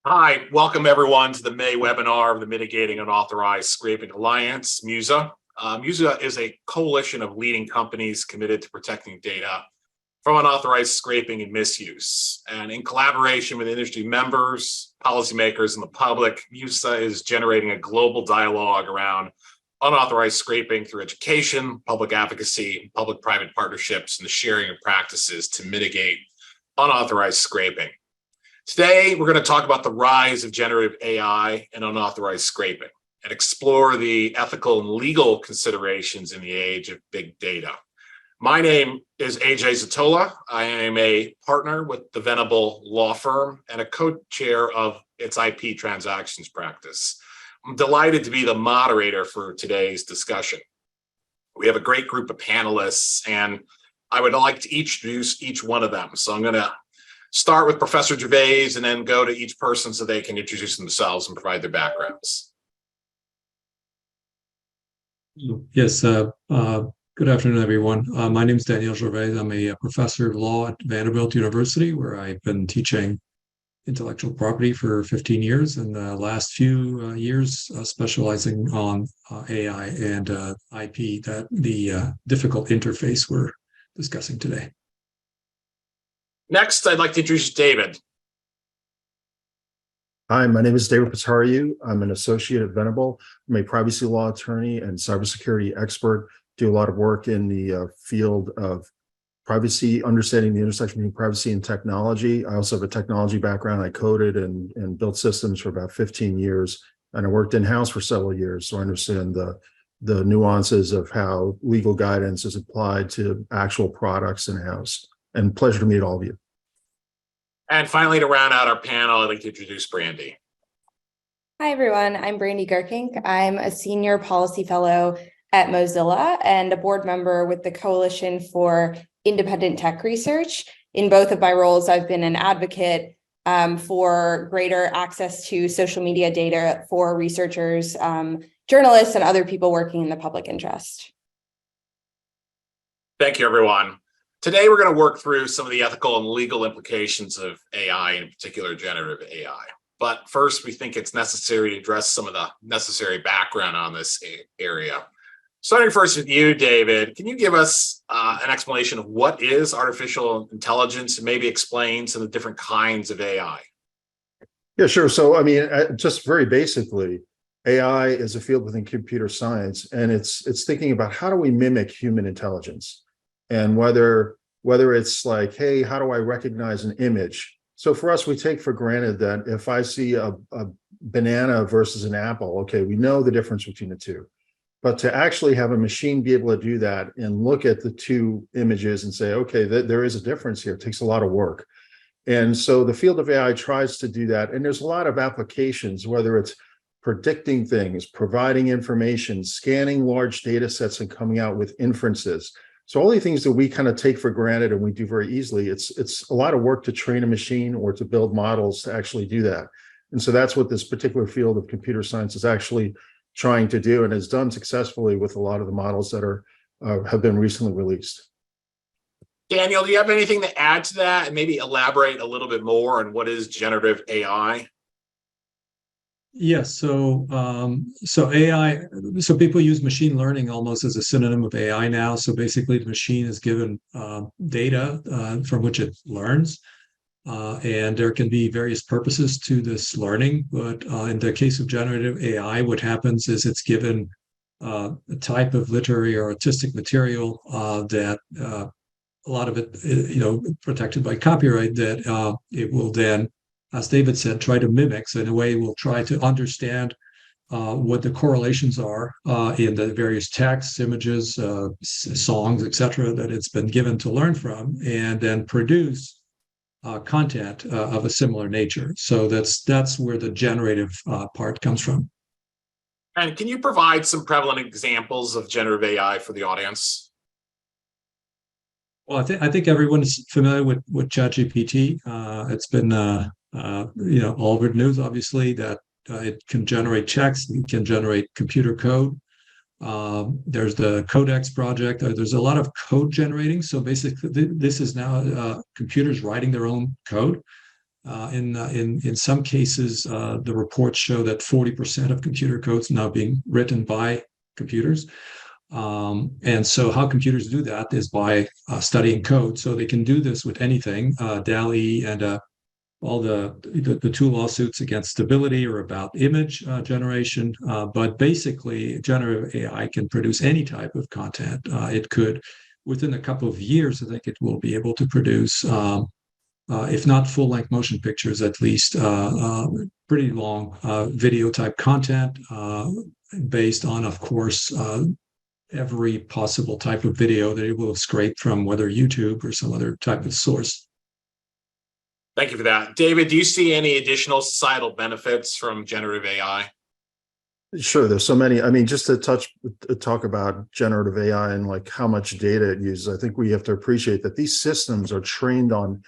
Hi, welcome everyone to the May webinar of the Mitigating Unauthorized Scraping Alliance, MUSA. MUSA is a coalition of leading companies committed to protecting data from unauthorized scraping and misuse. And in collaboration with industry members, policymakers, and the public, MUSA is generating a global dialogue around unauthorized scraping through education, public advocacy, public-private partnerships, and the sharing of practices to mitigate unauthorized scraping. Today, we're going to talk about the rise of generative AI and unauthorized scraping and explore the ethical and legal considerations in the age of big data. My name is AJ Zatola. I am a partner with the Venable Law Firm and a co-chair of its IP transactions practice. I'm delighted to be the moderator for today's discussion. We have a great group of panelists, and I would like to introduce each one of them. So I'm going to start with Professor Gervais and then go to each person so they can introduce themselves and provide their backgrounds. Yes, good afternoon, everyone. My name is Daniel Gervais. I'm a professor of law at Vanderbilt University, where I've been teaching intellectual property for 15 years, and the last few years specializing on AI and IP, that the difficult interface we're discussing today. Next, I'd like to introduce David. Hi, my name is David Pitariu. I'm an associate at Venable. I'm a privacy law attorney and cybersecurity expert. Do a lot of work in the field of privacy, understanding the intersection between privacy and technology. I also have a technology background. I coded and built systems for about 15 years, and I worked in-house for several years, so I understand the nuances of how legal guidance is applied to actual products in-house. And pleasure to meet all of you. And finally, to round out our panel, I'd like to introduce Brandy. Hi, everyone. I'm Brandy Gerking. I'm a senior policy fellow at Mozilla and a board member with the Coalition for Independent Tech Research. In both of my roles, I've been an advocate for greater access to social media data for researchers, journalists, and other people working in the public interest. Thank you, everyone. Today, we're going to work through some of the ethical and legal implications of AI, in particular generative AI. But first, we think it's necessary to address some of the necessary background on this area. Starting first with you, David, can you give us an explanation of what is artificial intelligence and maybe explain some of the different kinds of AI? Yeah, sure. So, I mean, just very basically, AI is a field within computer science, and it's thinking about how do we mimic human intelligence. And whether it's like, hey, how do I recognize an image? So for us, we take for granted that if I see a banana versus an apple, okay, we know the difference between the two. But to actually have a machine be able to do that and look at the two images and say, okay, there is a difference here, it takes a lot of work. And so the field of AI tries to do that. And there's a lot of applications, whether it's predicting things, providing information, scanning large data sets and coming out with inferences. So all the things that we kind of take for granted and we do very easily, it's a lot of work to train a machine or to build models to actually do that. And so that's what this particular field of computer science is actually trying to do, and has done successfully with a lot of the models that have been recently released. Daniel, do you have anything to add to that and maybe elaborate a little bit more on what is generative AI? Yes, so AI, so people use machine learning almost as a synonym of AI now. So basically, the machine is given data from which it learns, and there can be various purposes to this learning. But in the case of generative AI, what happens is it's given a type of literary or artistic material that a lot of it, protected by copyright, that it will then, as David said, try to mimic. So in a way, we'll try to understand what the correlations are in the various texts, images, songs, etc., that it's been given to learn from, and then produce content of a similar nature. So that's where the generative part comes from. And can you provide some prevalent examples of generative AI for the audience? Well, I think everyone is familiar with ChatGPT. It's been all over the news, obviously, that it can generate checks, it can generate computer code. There's the Codex project. There's a lot of code generating. So basically, this is now computers writing their own code. In some cases, the reports show that 40% of computer code's now being written by computers. And so how computers do that is by studying code. So they can do this with anything. DALL-E and all the two lawsuits against stability are about image generation. But basically, generative AI can produce any type of content. It could, within a couple of years, I think it will be able to produce, if not full-length motion pictures, at least pretty long video type content based on, of course, every possible type of video that it will have scraped from, whether YouTube or some other type of source. Thank you for that. David, do you see any additional societal benefits from generative AI? Sure, there's so many. I mean, just to talk about generative AI and like how much data it uses, I think we have to appreciate that these systems are trained on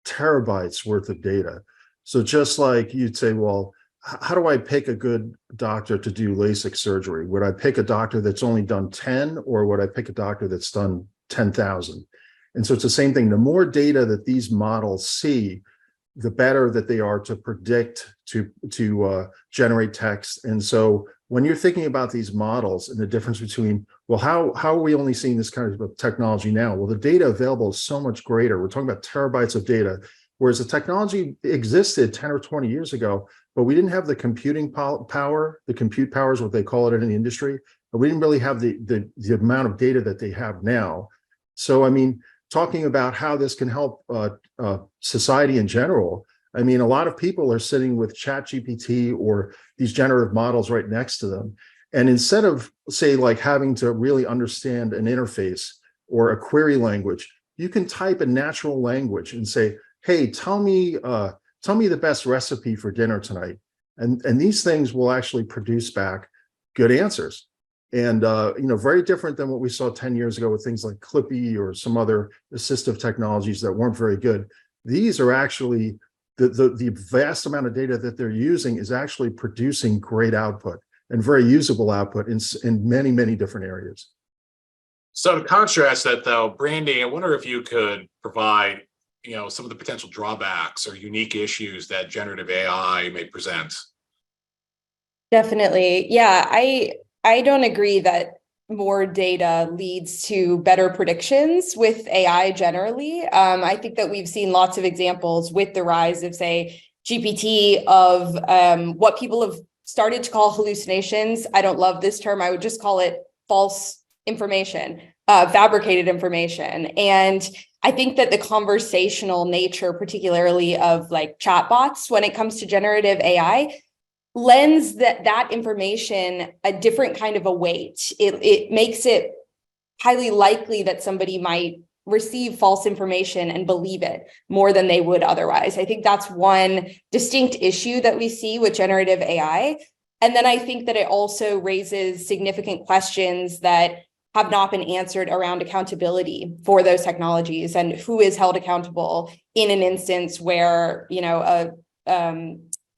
terabytes worth of data. So just like you'd say, well, how do I pick a good doctor to do LASIK surgery? Would I pick a doctor that's only done 10, or would I pick a doctor that's done 10,000? And so it's the same thing. The more data that these models see, the better that they are to predict, to generate text. And so when you're thinking about these models and the difference between, well, how are we only seeing this kind of technology now? Well, the data available is so much greater. We're talking about terabytes of data, whereas the technology existed 10 or 20 years ago, but we didn't have the computing power. The compute power is what they call it in the industry, but we didn't really have the amount of data that they have now. So, I mean, talking about how this can help society in general, I mean, a lot of people are sitting with ChatGPT or these generative models right next to them. And instead of, say, like having to really understand an interface or a query language, you can type a natural language and say, hey, tell me the best recipe for dinner tonight. And these things will actually produce back good answers. And, very different than what we saw 10 years ago with things like Clippy or some other assistive technologies that weren't very good. These are actually, the vast amount of data that they're using is actually producing great output and very usable output in many, many different areas. So to contrast that, though, Brandy, I wonder if you could provide, some of the potential drawbacks or unique issues that generative AI may present. Definitely. Yeah, I don't agree that more data leads to better predictions with AI generally. I think that we've seen lots of examples with the rise of, say, GPT of what people have started to call hallucinations. I don't love this term. I would just call it false information, fabricated information. And I think that the conversational nature, particularly of like chatbots, when it comes to generative AI, lends that information a different kind of a weight. It makes it highly likely that somebody might receive false information and believe it more than they would otherwise. I think that's one distinct issue that we see with generative AI. And then I think that it also raises significant questions that have not been answered around accountability for those technologies and who is held accountable in an instance where,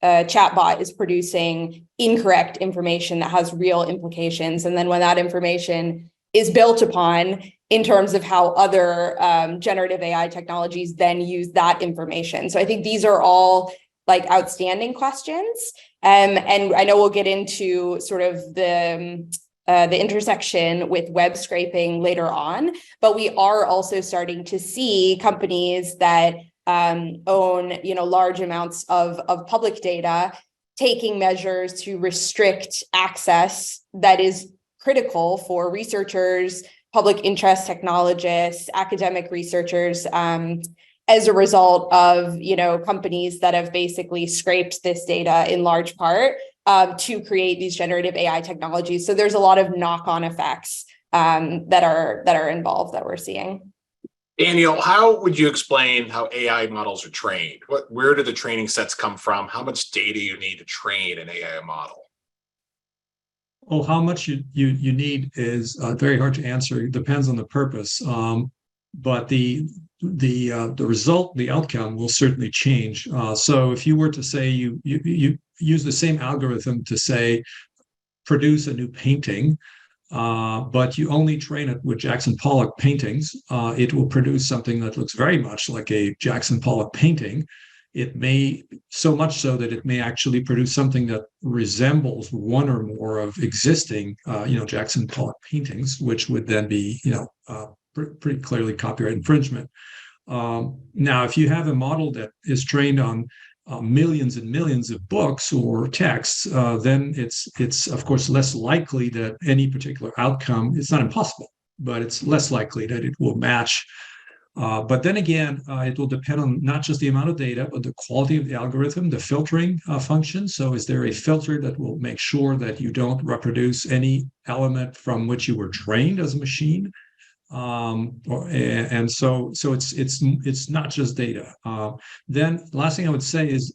a chatbot is producing incorrect information that has real implications. And then when that information is built upon in terms of how other generative AI technologies then use that information. So I think these are all like outstanding questions. And I know we'll get into sort of the intersection with web scraping later on, but we are also starting to see companies that own, large amounts of public data, taking measures to restrict access that is critical for researchers, public interest technologists, academic researchers, as a result of, companies that have basically scraped this data in large part to create these generative AI technologies. So there's a lot of knock-on effects that are involved that we're seeing. Daniel, how would you explain how AI models are trained? Where do the training sets come from? How much data you need to train an AI model? Oh, how much you need is very hard to answer. It depends on the purpose. But the result, the outcome will certainly change. So if you were to say you use the same algorithm to say produce a new painting, but you only train it with Jackson Pollock paintings, it will produce something that looks very much like a Jackson Pollock painting. it may, so much so that it may actually produce something that resembles one or more of existing, Jackson Pollock paintings, which would then be, pretty clearly copyright infringement. Now, if you have a model that is trained on millions and millions of books or texts, then it's of course less likely that any particular outcome, it's not impossible, but it's less likely that it will match. But then again, it will depend on not just the amount of data, but the quality of the algorithm, the filtering function. So is there a filter that will make sure that you don't reproduce any element from which you were trained as a machine? And so it's not just data. Then last thing I would say is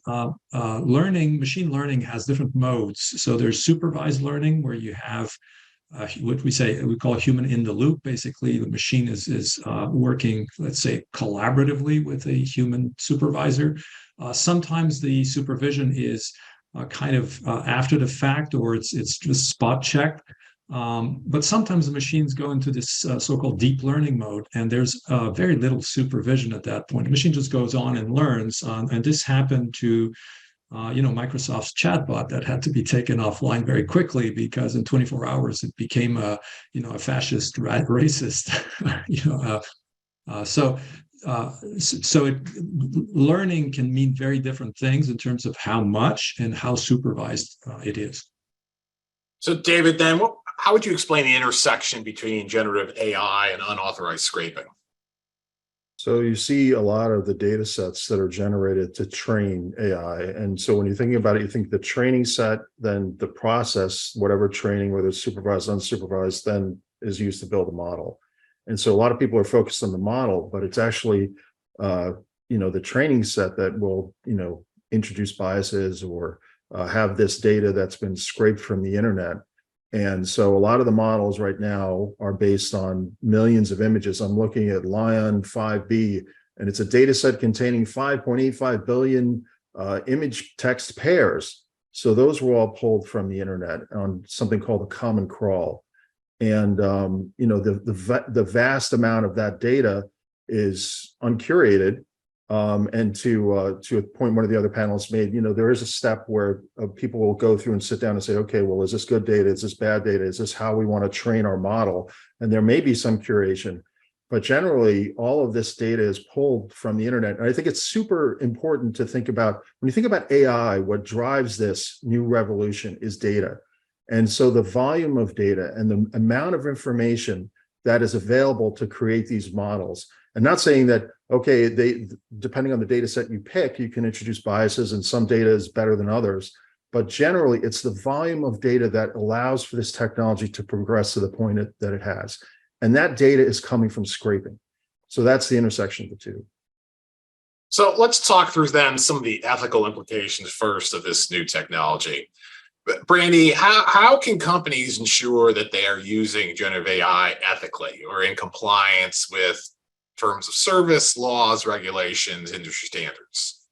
machine learning has different modes. So there's supervised learning, where you have what we call human in the loop. Basically, the machine is working, let's say, collaboratively with a human supervisor. Sometimes the supervision is kind of after the fact, or it's just spot checked. But sometimes the machines go into this so-called deep learning mode, and there's very little supervision at that point. The machine just goes on and learns. And this happened to Microsoft's chatbot that had to be taken offline very quickly, because in 24 hours it became a fascist racist. Learning can mean very different things in terms of how much and how supervised it is. So David, then how would you explain the intersection between generative AI and unauthorized scraping? So you see a lot of the data sets that are generated to train AI. And so when you're thinking about it, you think the training set, then the process, whatever training, whether it's supervised, unsupervised, then is used to build a model. And so a lot of people are focused on the model, but it's actually, the training set that will, introduce biases or have this data that's been scraped from the internet. And so a lot of the models right now are based on millions of images. I'm looking at Lion 5B, and it's a data set containing 5.85 billion image text pairs. So those were all pulled from the internet on something called a common crawl. And, the vast amount of that data is uncurated. And to a point one of the other panelists made, there is a step where people will go through and sit down and say, okay, well, is this good data? Is this bad data? Is this how we want to train our model? And there may be some curation, but generally all of this data is pulled from the internet. And I think it's super important to think about, when you think about AI, what drives this new revolution is data. And so the volume of data and the amount of information that is available to create these models. And not saying that, okay, depending on the data set you pick, you can introduce biases and some data is better than others. But generally, it's the volume of data that allows for this technology to progress to the point that it has. And that data is coming from scraping. So that's the intersection of the two. So let's talk through then some of the ethical implications first of this new technology. Brandy, how can companies ensure that they are using generative AI ethically or in compliance with terms of service, laws, regulations, industry standards?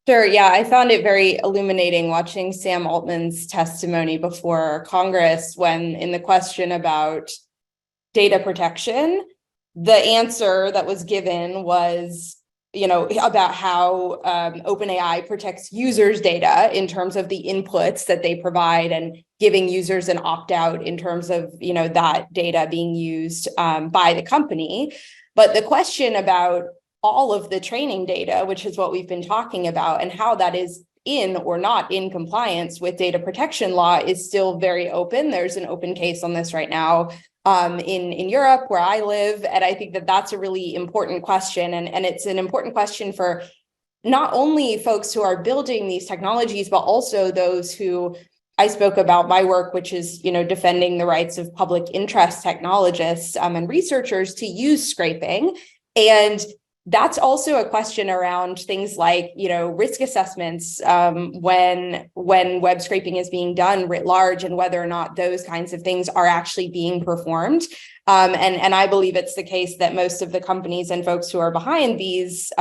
Sure. Yeah, I found it very illuminating watching Sam Altman's testimony before Congress when, in the question about data protection, the answer that was given was, about how OpenAI protects users' data in terms of the inputs that they provide and giving users an opt-out in terms of, that data being used by the company. But the question about all of the training data, which is what we've been talking about, and how that is in or not in compliance with data protection law is still very open. There's an open case on this right now in Europe, where I live. And I think that that's a really important question. And it's an important question for not only folks who are building these technologies, but also those who, I spoke about my work, which is, defending the rights of public interest technologists and researchers to use scraping. And that's also a question around things like, risk assessments when web scraping is being done writ large, and whether or not those kinds of things are actually being performed. And I believe it's the case that most of the companies and folks who are behind these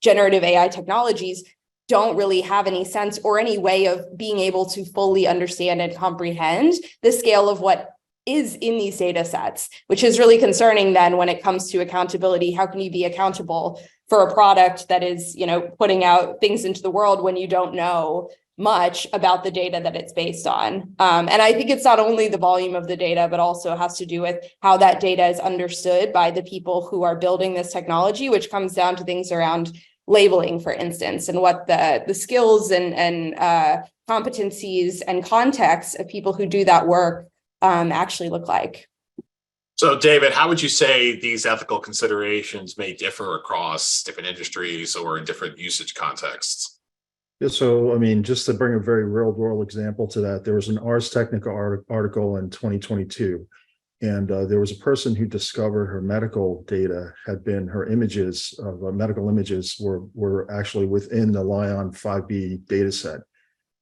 generative AI technologies don't really have any sense or any way of being able to fully understand and comprehend the scale of what is in these data sets, which is really concerning then when it comes to accountability. How can you be accountable for a product that is, putting out things into the world when you don't know much about the data that it's based on. And I think it's not only the volume of the data, but also has to do with how that data is understood by the people who are building this technology, which comes down to things around labeling, for instance, and what the skills and competencies and contexts of people who do that work actually look like. So, David, how would you say these ethical considerations may differ across different industries or in different usage contexts? Yeah, so, I mean, just to bring a very real world example to that, there was an Ars Technica article in 2022, and there was a person who discovered her medical data had been, her images of medical images were actually within the Lion 5B data set.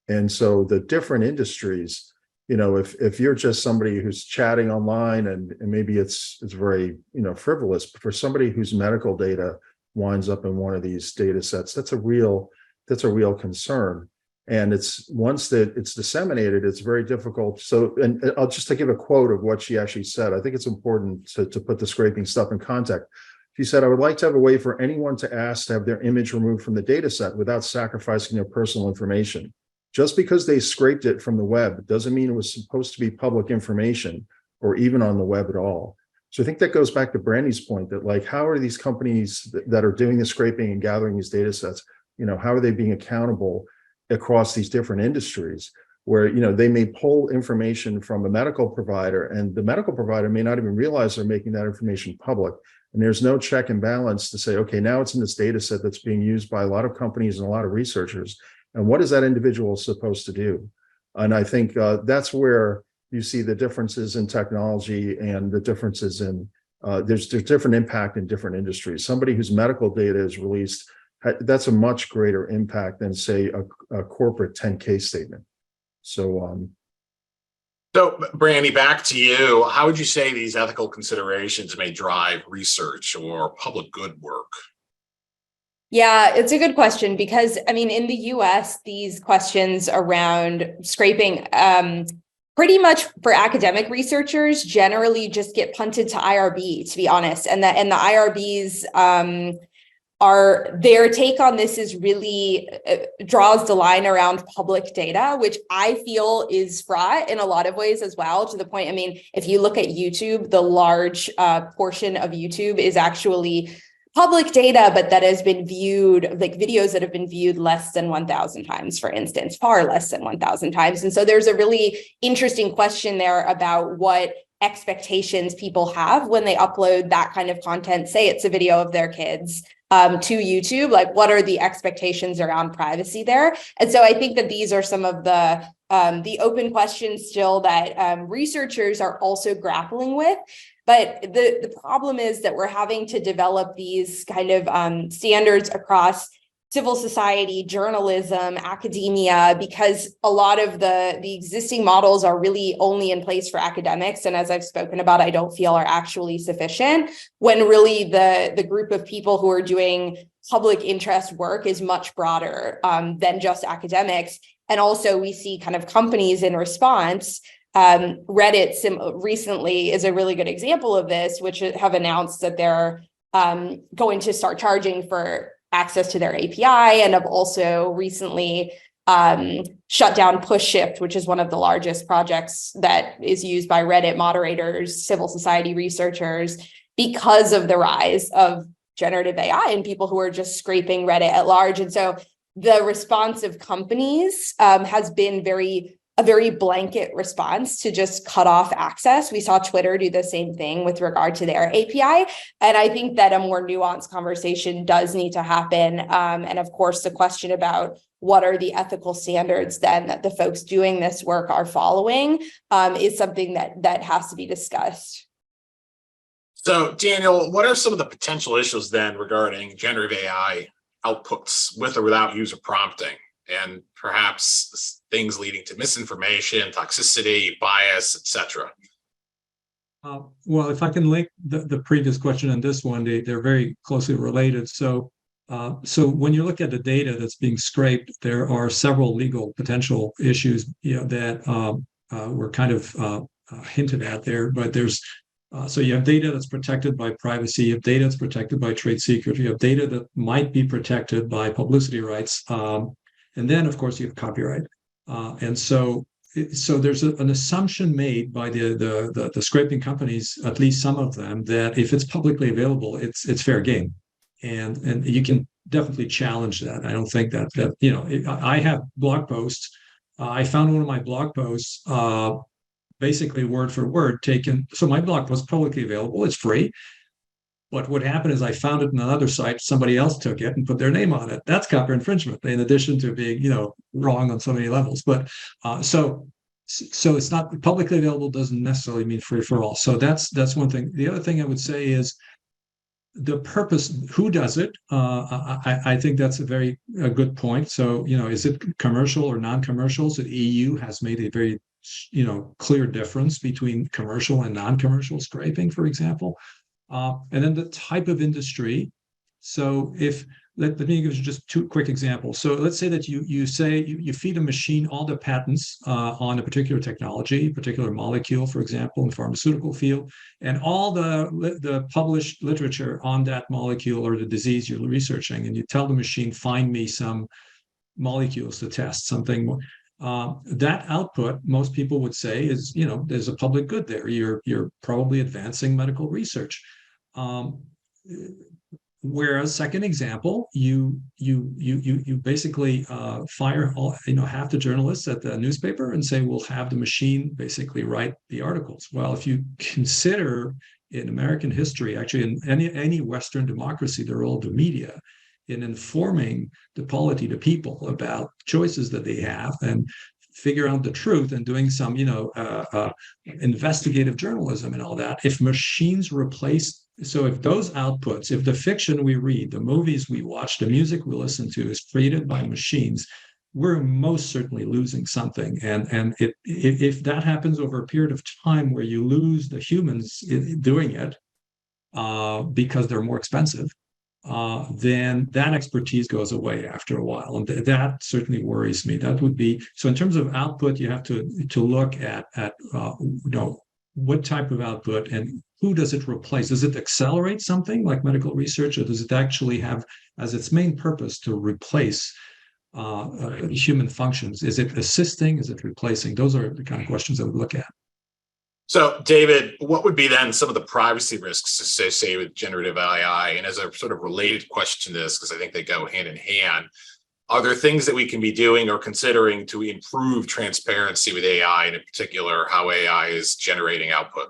And so the different industries, if you're just somebody who's chatting online and maybe it's very, frivolous, but for somebody whose medical data winds up in one of these data sets, that's a real concern. And once that it's disseminated, it's very difficult. So, and I'll just to give a quote of what she actually said. I think it's important to put the scraping stuff in context. She said, "I would like to have a way for anyone to ask to have their image removed from the data set without sacrificing their personal information. Just because they scraped it from the web doesn't mean it was supposed to be public information or even on the web at all." So I think that goes back to Brandy's point that, like, how are these companies that are doing the scraping and gathering these data sets, how are they being accountable across these different industries where, they may pull information from a medical provider and the medical provider may not even realize they're making that information public. And there's no check and balance to say, okay, now it's in this data set that's being used by a lot of companies and a lot of researchers. And what is that individual supposed to do? And I think that's where you see the differences in technology and the differences in, there's different impact in different industries. Somebody whose medical data is released, that's a much greater impact than, say, a corporate 10K statement. So, Brandy, back to you. How would you say these ethical considerations may drive research or public good work? Yeah, it's a good question because, in the US, these questions around scraping, pretty much for academic researchers, generally just get punted to IRB, to be honest. And the IRBs, their take on this is really draws the line around public data, which I feel is fraught in a lot of ways as well, to the point, if you look at YouTube, the large portion of YouTube is actually public data, but that has been viewed, like videos that have been viewed less than 1,000 times, for instance, far less than 1,000 times. And so there's a really interesting question there about what expectations people have when they upload that kind of content. Say it's a video of their kids to YouTube, like what are the expectations around privacy there? And so I think that these are some of the open questions still that researchers are also grappling with. But the problem is that we're having to develop these kind of standards across civil society, journalism, academia, because a lot of the existing models are really only in place for academics. And as I've spoken about, I don't feel are actually sufficient, when really the group of people who are doing public interest work is much broader than just academics. And also we see kind of companies in response. Reddit recently is a really good example of this, which have announced that they're going to start charging for access to their API, and have also recently shut down PushShift, which is one of the largest projects that is used by Reddit moderators, civil society researchers, because of the rise of generative AI and people who are just scraping Reddit at large. And so the response of companies has been a very blanket response to just cut off access. We saw Twitter do the same thing with regard to their API. And I think that a more nuanced conversation does need to happen. And of course, the question about what are the ethical standards then that the folks doing this work are following is something that has to be discussed. So, Daniel, what are some of the potential issues then regarding generative AI outputs with or without user prompting, and perhaps things leading to misinformation, toxicity, bias, etc.? Well, if I can link the previous question and this one, they're very closely related. So when you look at the data that's being scraped, there are several legal potential issues that were kind of hinted at there. But there's So you have data that's protected by privacy, you have data that's protected by trade secret, you have data that might be protected by publicity rights, and then of course you have copyright. And so there's an assumption made by the scraping companies, at least some of them, that if it's publicly available, it's fair game, and you can definitely challenge that. I don't think that I have blog posts. I found one of my blog posts. Basically word for word taken. So my blog was publicly available. It's free. But what happened is I found it in another site. Somebody else took it and put their name on it. That's copyright infringement, in addition to being, wrong on so many levels. But so it's not publicly available doesn't necessarily mean free for all. So that's one thing. The other thing I would say is the purpose. Who does it? I think that's a good point. So is it commercial or non-commercial? So the EU has made a very clear difference between commercial and non-commercial scraping, for example, and then the type of industry. So let me give you just two quick examples. So let's say that you feed a machine all the patents on a particular technology, particular molecule, for example, in the pharmaceutical field, and all the published literature on that molecule or the disease you're researching, and you tell the machine, find me some molecules to test, something. That output, most people would say, is there's a public good there. You're probably advancing medical research. Whereas, second example, you basically fire half the journalists at the newspaper and say we'll have the machine basically write the articles. Well, if you consider in American history, actually in any Western democracy, the role of the media in informing the polity to people about choices that they have and figure out the truth and doing some, investigative journalism and all that. If machines replace, so if those outputs, if the fiction we read, the movies we watch, the music we listen to is created by machines, we're most certainly losing something. And if that happens over a period of time where you lose the humans doing it because they're more expensive, then that expertise goes away after a while, and that certainly worries me. That would be so. In terms of output, you have to look at what type of output and who does it replace. Does it accelerate something like medical research, or does it actually have as its main purpose to replace human functions? Is it assisting? Is it replacing? Those are the kind of questions I would look at. So, David, what would be then some of the privacy risks associated with generative AI? And as a sort of related question to this, because I think they go hand in hand, are there things that we can be doing or considering to improve transparency with AI, and in particular, how AI is generating output?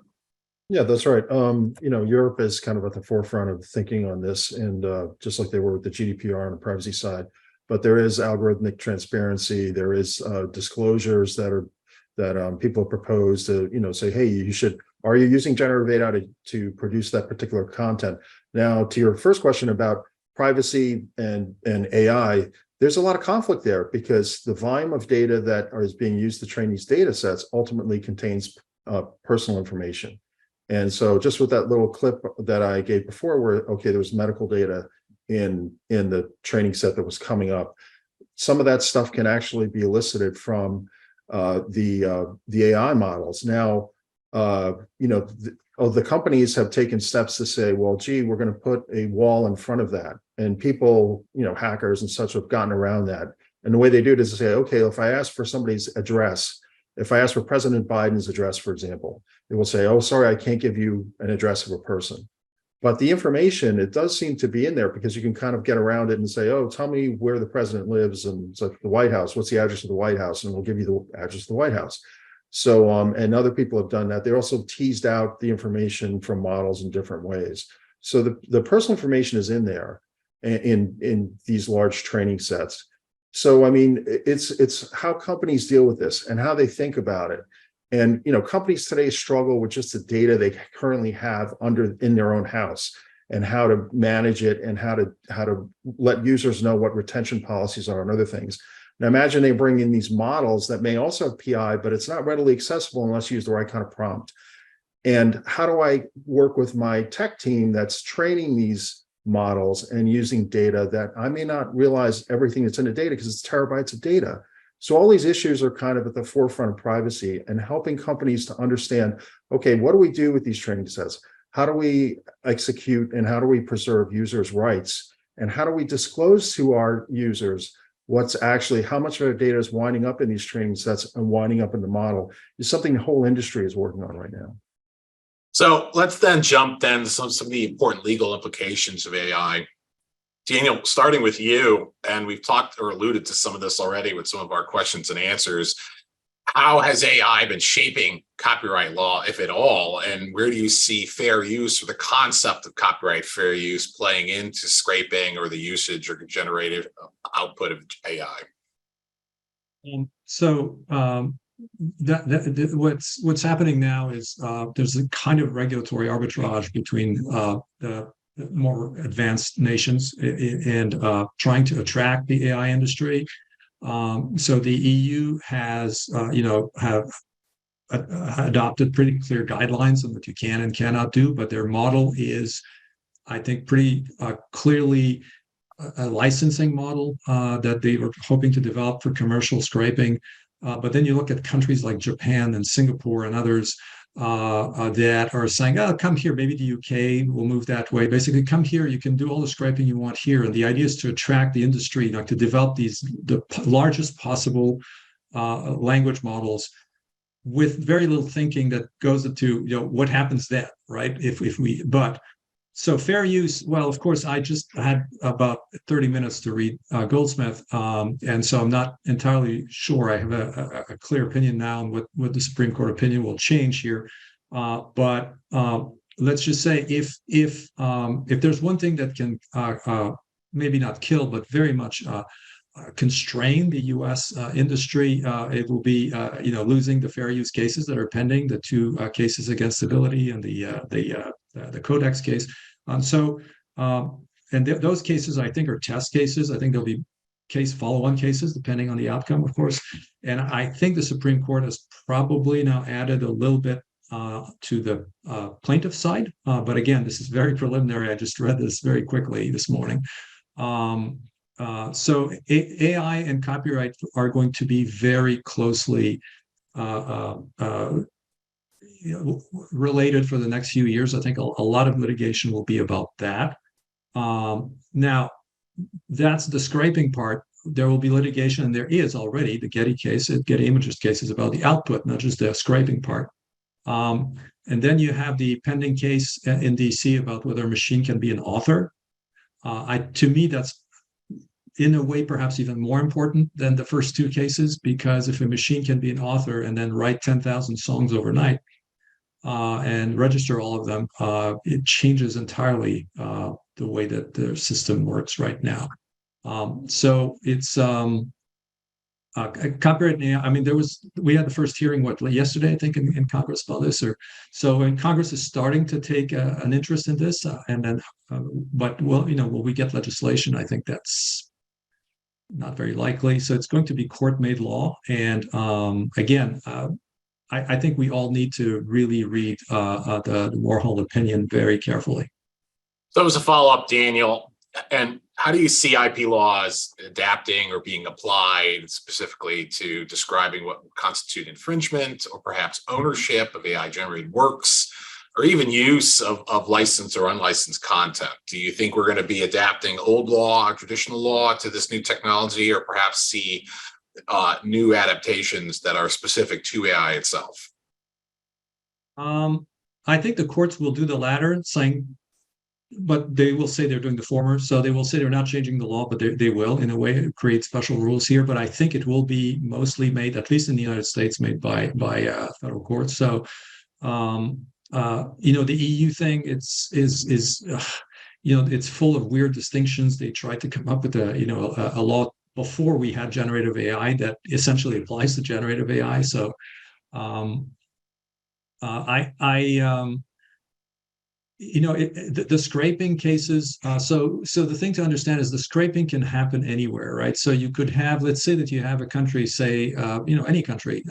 Yeah, that's right. Europe is kind of at the forefront of thinking on this, and just like they were with the GDPR on the privacy side. But there is algorithmic transparency. There is disclosures that people have proposed to, say, hey, are you using generative AI to produce that particular content? Now, to your first question about privacy and AI, there's a lot of conflict there because the volume of data that is being used to train these data sets ultimately contains personal information. And so just with that little clip that I gave before where, okay, there was medical data in the training set that was coming up, some of that stuff can actually be elicited from the AI models. Now, the companies have taken steps to say, well, gee, we're going to put a wall in front of that. And people, hackers and such have gotten around that. And the way they do it is to say, okay, if I ask for somebody's address, if I ask for President Biden's address, for example, it will say, oh, sorry, I can't give you an address of a person. But the information, it does seem to be in there because you can kind of get around it and say, oh, tell me where the president lives. And it's like the White House, what's the address of the White House? And we'll give you the address of the White House. So, and other people have done that. They also teased out the information from models in different ways. So the personal information is in there in these large training sets. So, I mean, it's how companies deal with this and how they think about it. And, companies today struggle with just the data they currently have in their own house and how to manage it and how to let users know what retention policies are and other things. Now, imagine they bring in these models that may also have PI, but it's not readily accessible unless you use the right kind of prompt. And how do I work with my tech team that's training these models and using data that I may not realize everything that's in the data because it's terabytes of data. So all these issues are kind of at the forefront of privacy and helping companies to understand, okay, what do we do with these training sets? How do we execute and how do we preserve users' rights? And how do we disclose to our users what's actually, how much of our data is winding up in these training sets and winding up in the model is something the whole industry is working on right now. So let's then jump then to some of the important legal implications of AI. Daniel, starting with you, and we've talked or alluded to some of this already with some of our questions and answers. How has AI been shaping copyright law, if at all? And where do you see fair use or the concept of copyright fair use playing into scraping or the usage or generative output of AI? What's happening now is there's a kind of regulatory arbitrage between the more advanced nations and trying to attract the AI industry. So the EU has, have adopted pretty clear guidelines on what you can and cannot do, but their model is, I think, pretty clearly a licensing model that they were hoping to develop for commercial scraping. But then you look at countries like Japan and Singapore and others that are saying, oh, come here, maybe the UK will move that way. Basically, come here, you can do all the scraping you want here. And the idea is to attract the industry, to develop the largest possible language models with very little thinking that goes into, what happens then, right? So fair use, well, of course, I just had about 30 minutes to read Goldsmith, and so I'm not entirely sure I have a clear opinion now on what the Supreme Court opinion will change here. But let's just say if there's one thing that can maybe not kill, but very much constrain the U.S. industry, it will be losing the fair use cases that are pending, the two cases against Civility and the Codex case. Those cases, I think, are test cases. I think there'll be follow-on cases depending on the outcome, of course. And I think the Supreme Court has probably now added a little bit to the plaintiff side. But again, this is very preliminary. I just read this very quickly this morning. So AI and copyright are going to be very closely related for the next few years. I think a lot of litigation will be about that. Now, that's the scraping part. There will be litigation, and there is already the Getty case, Getty Images case is about the output, not just the scraping part. And then you have the pending case in DC about whether a machine can be an author. To me, that's in a way perhaps even more important than the first two cases, because if a machine can be an author and then write 10,000 songs overnight and register all of them, it changes entirely the way that the system works right now. So it's copyright. I mean, we had the first hearing yesterday, I think, in Congress about this, and Congress is starting to take an interest in this, and then, but will we get legislation? I think that's not very likely. So it's going to be court-made law, and again, I think we all need to really read the Warhol opinion very carefully. So as a follow-up, Daniel, and how do you see IP laws adapting or being applied specifically to describing what would constitute infringement or perhaps ownership of AI-generated works, or even use of licensed or unlicensed content? Do you think we're going to be adapting old law or traditional law to this new technology, or perhaps see new adaptations that are specific to AI itself? I think the courts will do the latter, but they will say they're doing the former. So they will say they're not changing the law, but they will, in a way, create special rules here. But I think it will be mostly made, at least in the United States, made by federal courts. So, the EU thing, it's full of weird distinctions. They tried to come up with a law before we had generative AI that essentially applies to generative AI. So, the scraping cases. So the thing to understand is the scraping can happen anywhere, right? So you could have, let's say that you have a country, say, any country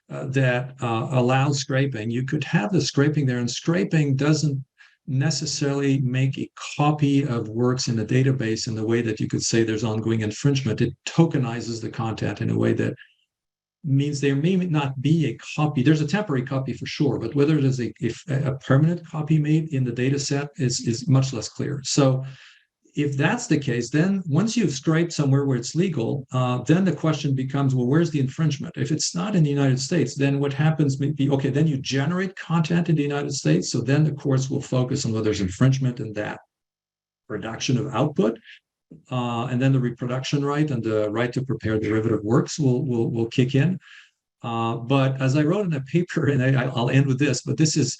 that allows scraping. You could have the scraping there, and scraping doesn't necessarily make a copy of works in a database in the way that you could say there's ongoing infringement. It tokenizes the content in a way that means there may not be a copy. There's a temporary copy for sure, but whether there's a permanent copy made in the data set is much less clear. So if that's the case, then once you've scraped somewhere where it's legal, then the question becomes, well, where's the infringement? If it's not in the United States, then what happens may be, okay, then you generate content in the United States. So then the courts will focus on whether there's infringement in that production of output. And then the reproduction right and the right to prepare derivative works will kick in. But as I wrote in a paper, and I'll end with this, but this is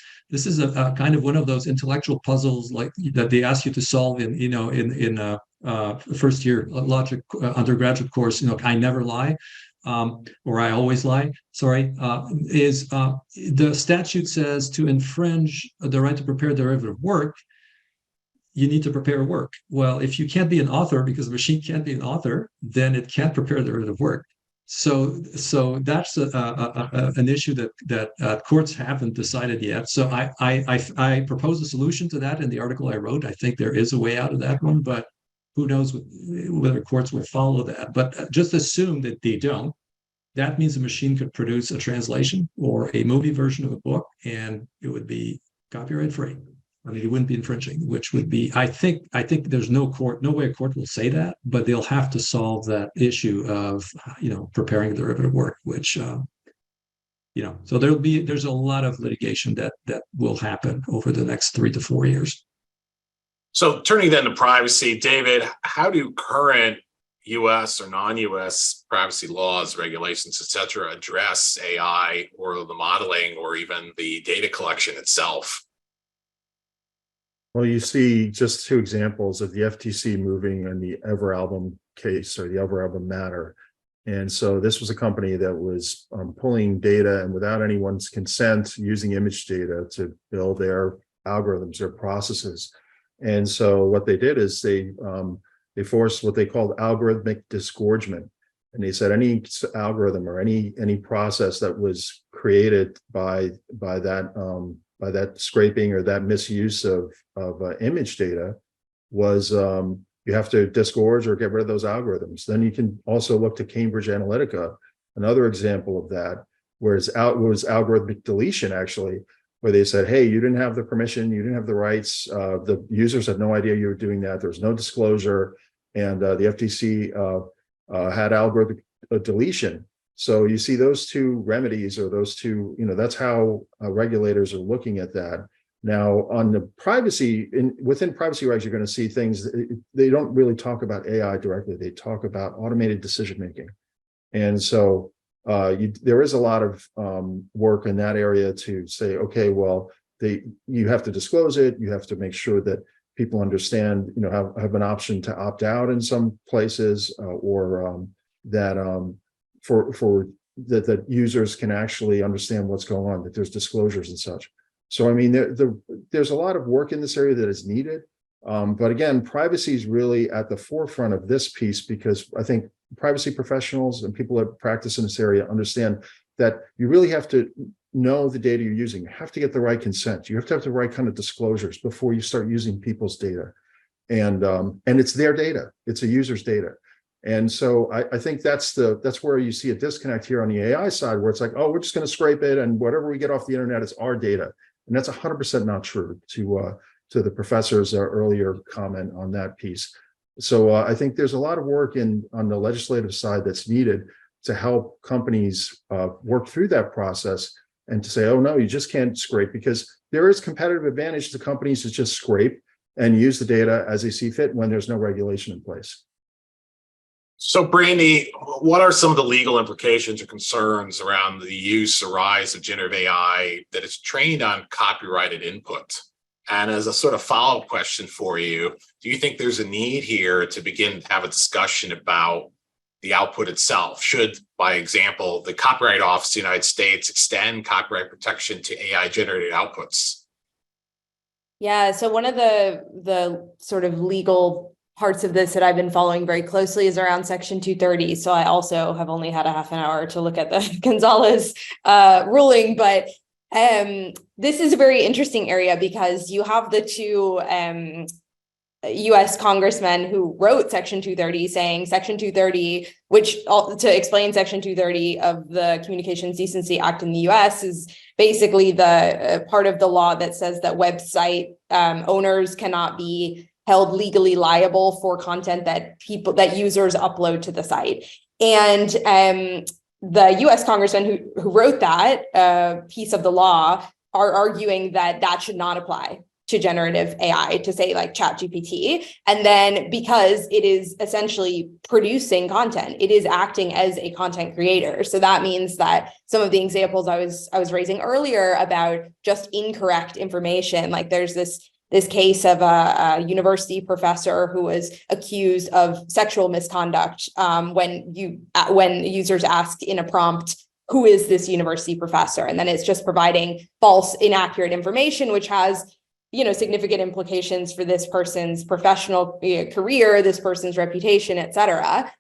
a kind of one of those intellectual puzzles like that they ask you to solve in first year logic undergraduate course. I never lie, or I always lie. Sorry, is the statute says to infringe the right to prepare derivative work, you need to prepare work. Well, if you can't be an author because the machine can't be an author, then it can't prepare derivative work. So that's an issue that courts haven't decided yet. So I propose a solution to that in the article I wrote. I think there is a way out of that one, but who knows whether courts will follow that. But just assume that they don't. That means a machine could produce a translation or a movie version of a book, and it would be copyright free. I mean, it wouldn't be infringing, which would be, I think there's no way a court will say that, but they'll have to solve that issue of, preparing derivative work, which, so there's a lot of litigation that will happen over the next 3 to 4 years. So turning then to privacy, David, how do current U.S. or non-U.S. privacy laws, regulations, et cetera, address AI or the modeling or even the data collection itself? Well, you see just 2 examples of the FTC moving in the Everalbum case or the Everalbum matter. And so this was a company that was pulling data and without anyone's consent using image data to build their algorithms, their processes. And so what they did is they forced what they called algorithmic disgorgement. And they said any algorithm or any process that was created by that scraping or that misuse of image data was you have to disgorge or get rid of those algorithms. Then you can also look to Cambridge Analytica, another example of that, where it was algorithmic deletion actually, where they said, hey, you didn't have the permission, you didn't have the rights, the users had no idea you were doing that, there was no disclosure, and the FTC had algorithmic deletion. So you see those 2 remedies or those 2, that's how regulators are looking at that. Now on the privacy, within privacy regs, you're going to see things, they don't really talk about AI directly. They talk about automated decision-making. And so there is a lot of work in that area to say, okay, well, you have to disclose it. You have to make sure that people understand, have an option to opt out in some places or that that users can actually understand what's going on, that there's disclosures and such. So, I mean, there's a lot of work in this area that is needed. But again, privacy is really at the forefront of this piece because I think privacy professionals and people that practice in this area understand that you really have to know the data you're using. You have to get the right consent. You have to have the right kind of disclosures before you start using people's data. And it's their data. It's a user's data. And so I think that's where you see a disconnect here on the AI side, where it's like, oh, we're just going to scrape it, and whatever we get off the internet is our data, and that's 100% not true. To the professor's earlier comment on that piece. So I think there's a lot of work on the legislative side that's needed to help companies work through that process and to say, oh no, you just can't scrape, because there is competitive advantage to companies to just scrape and use the data as they see fit when there's no regulation in place. So, Brandy, what are some of the legal implications or concerns around the use or rise of generative AI that is trained on copyrighted input? And as a sort of follow-up question for you, do you think there's a need here to begin to have a discussion about the output itself? Should, by example, the Copyright Office of the United States extend copyright protection to AI-generated outputs? Yeah, so one of the sort of legal parts of this that I've been following very closely is around Section 230. So I also have only had a half an hour to look at the Gonzalez ruling, but this is a very interesting area because you have the two US congressmen who wrote Section 230 saying Section 230, which to explain Section 230 of the Communications Decency Act in the US is basically the part of the law that says that website owners cannot be held legally liable for content that users upload to the site. And the US congressman who wrote that piece of the law are arguing that that should not apply to generative AI, to say like ChatGPT. And then because it is essentially producing content, it is acting as a content creator. So that means that some of the examples I was raising earlier about just incorrect information, like there's this case of a university professor who was accused of sexual misconduct when users ask in a prompt, who is this university professor? And then it's just providing false, inaccurate information, which has significant implications for this person's professional career, this person's reputation, et cetera.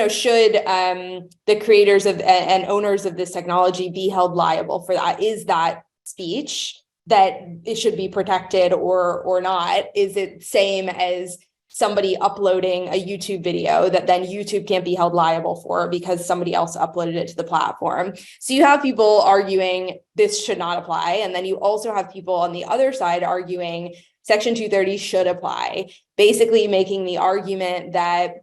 Should the creators of and owners of this technology be held liable for that? Is that speech that it should be protected or not? Is it same as somebody uploading a YouTube video that then YouTube can't be held liable for because somebody else uploaded it to the platform? So you have people arguing this should not apply. And then you also have people on the other side arguing Section 230 should apply, basically making the argument that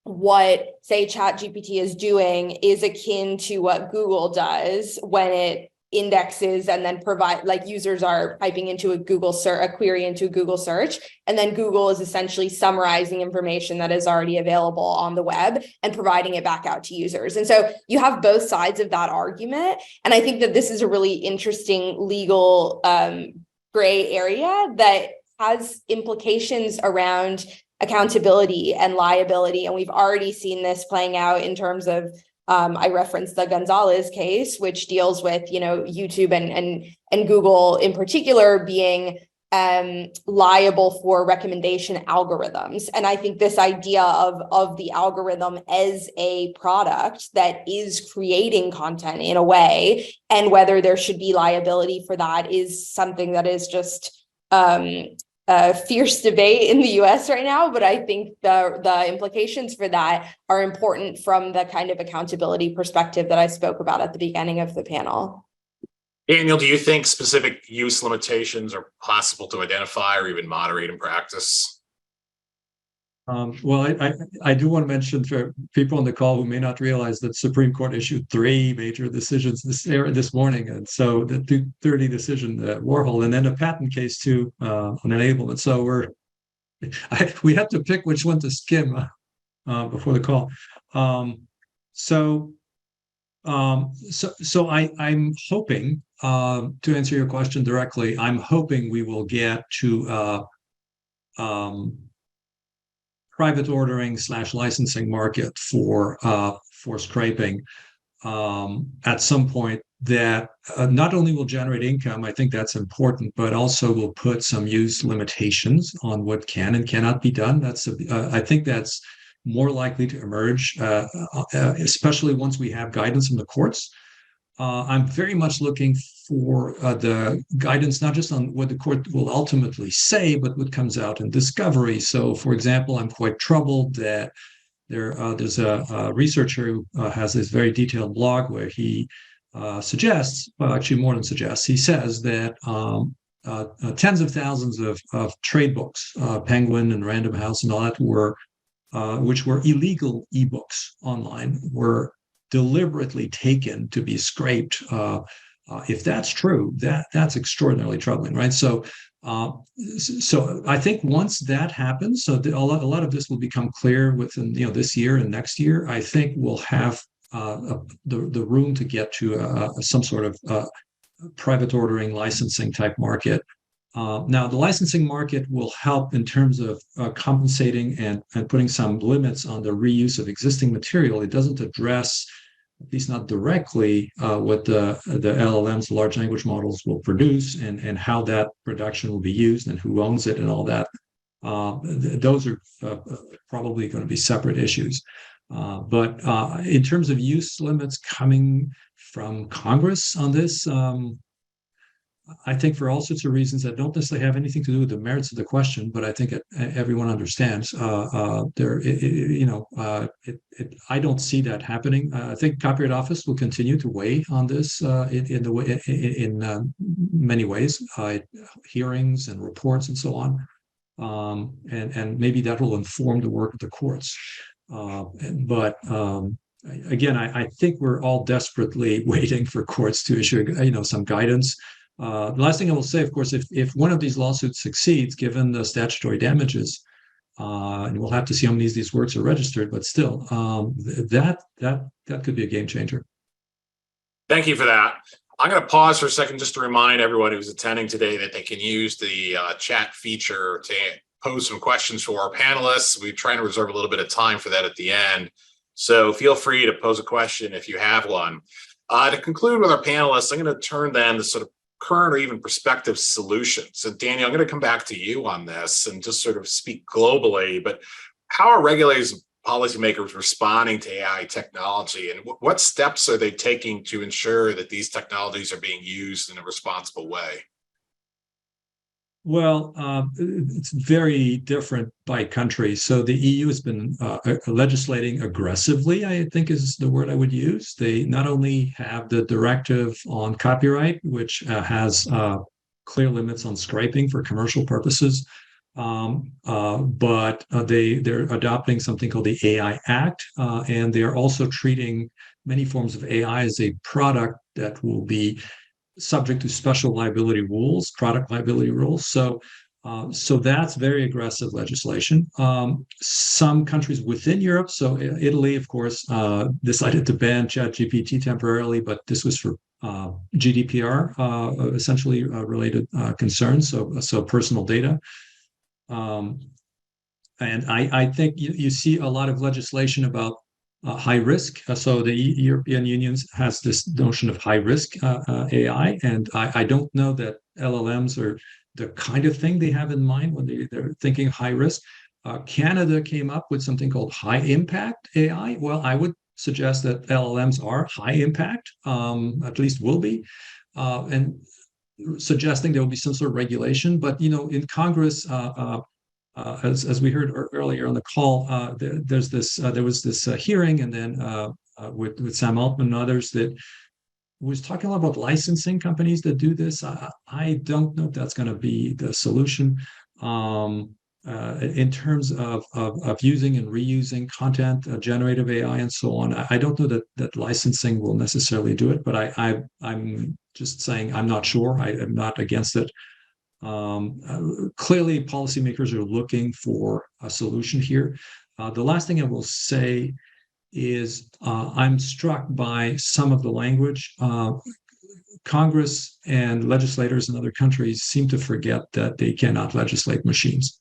what, say, ChatGPT is doing is akin to what Google does when it indexes and then provide, like users are typing into a query into a Google search, and then Google is essentially summarizing information that is already available on the web and providing it back out to users. And so you have both sides of that argument. And I think that this is a really interesting legal gray area that has implications around accountability and liability. And we've already seen this playing out in terms of I referenced the Gonzalez case, which deals with, YouTube and Google in particular being liable for recommendation algorithms. And I think this idea of the algorithm as a product that is creating content in a way, and whether there should be liability for that, is something that is just a fierce debate in the US right now. But I think the implications for that are important from the kind of accountability perspective that I spoke about at the beginning of the panel. Daniel, do you think specific use limitations are possible to identify or even moderate in practice? Well, I do want to mention for people on the call who may not realize that Supreme Court issued 3 major decisions this morning. And so the 230 decision, Warhol, and then a patent case too on enablement. So we have to pick which one to skim before the call. So I'm hoping, to answer your question directly, I'm hoping we will get to private ordering / licensing market for scraping at some point that not only will generate income, I think that's important, but also will put some use limitations on what can and cannot be done. I think that's more likely to emerge, especially once we have guidance from the courts. I'm very much looking for the guidance, not just on what the court will ultimately say, but what comes out in discovery. So, for example, I'm quite troubled that there's a researcher who has this very detailed blog where he suggests, well, actually more than suggests, he says that tens of thousands of trade books, Penguin and Random House and all that, which were illegal ebooks online, were deliberately taken to be scraped. If that's true, that's extraordinarily troubling, right? So I think once that happens, so a lot of this will become clear within this year and next year. I think we'll have the room to get to some sort of private ordering, licensing type market. Now, the licensing market will help in terms of compensating and putting some limits on the reuse of existing material. It doesn't address, at least not directly, what the LLMs, large language models, will produce and how that production will be used and who owns it and all that. Those are probably going to be separate issues. But in terms of use limits coming from Congress on this, I think for all sorts of reasons that don't necessarily have anything to do with the merits of the question, but I think everyone understands. I don't see that happening. I think Copyright Office will continue to weigh on this in many ways, hearings and reports and so on, and maybe that will inform the work of the courts. Again, I think we're all desperately waiting for courts to issue, some guidance. The last thing I will say, of course, if one of these lawsuits succeeds, given the statutory damages, and we'll have to see how many of these works are registered, but still, that could be a game changer. Thank you for that. I'm going to pause for a second just to remind everyone who's attending today that they can use the chat feature to pose some questions for our panelists. We're trying to reserve a little bit of time for that at the end. So feel free to pose a question if you have one. To conclude with our panelists, I'm going to turn then to sort of current or even prospective solutions. And Daniel, I'm going to come back to you on this and just sort of speak globally, but how are regulators and policymakers responding to AI technology, and what steps are they taking to ensure that these technologies are being used in a responsible way? Well, it's very different by country. So the EU has been legislating aggressively, I think is the word I would use. They not only have the directive on copyright, which has clear limits on scraping for commercial purposes, but they're adopting something called the AI Act, and they are also treating many forms of AI as a product that will be subject to special liability rules, product liability rules. So that's very aggressive legislation. Some countries within Europe, so Italy, of course, decided to ban ChatGPT temporarily, but this was for GDPR, essentially related concerns, so personal data. And I think you see a lot of legislation about high risk. So the European Union has this notion of high risk AI, and I don't know that LLMs are the kind of thing they have in mind when they're thinking high risk. Canada came up with something called high impact AI. Well, I would suggest that LLMs are high impact, at least will be, and suggesting there will be some sort of regulation. But in Congress, as we heard earlier on the call, there was this hearing, and then with Sam Altman and others, that was talking a lot about licensing companies that do this. I don't know if that's going to be the solution in terms of using and reusing content, generative AI, and so on. I don't know that licensing will necessarily do it, but I'm just saying I'm not sure. I am not against it. Clearly, policymakers are looking for a solution here. The last thing I will say is I'm struck by some of the language. Congress and legislators in other countries seem to forget that they cannot legislate machines.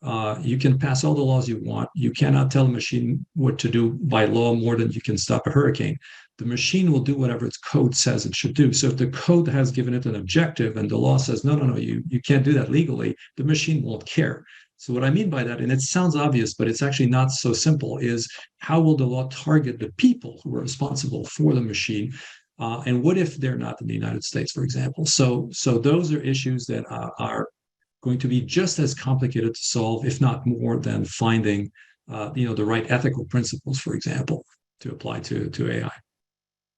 You can pass all the laws you want. You cannot tell a machine what to do by law more than you can stop a hurricane. The machine will do whatever its code says it should do. So if the code has given it an objective and the law says, no, you can't do that legally, the machine won't care. So what I mean by that, and it sounds obvious, but it's actually not so simple, is how will the law target the people who are responsible for the machine? And what if they're not in the United States, for example? So those are issues that are going to be just as complicated to solve, if not more, than finding the right ethical principles, for example, to apply to AI.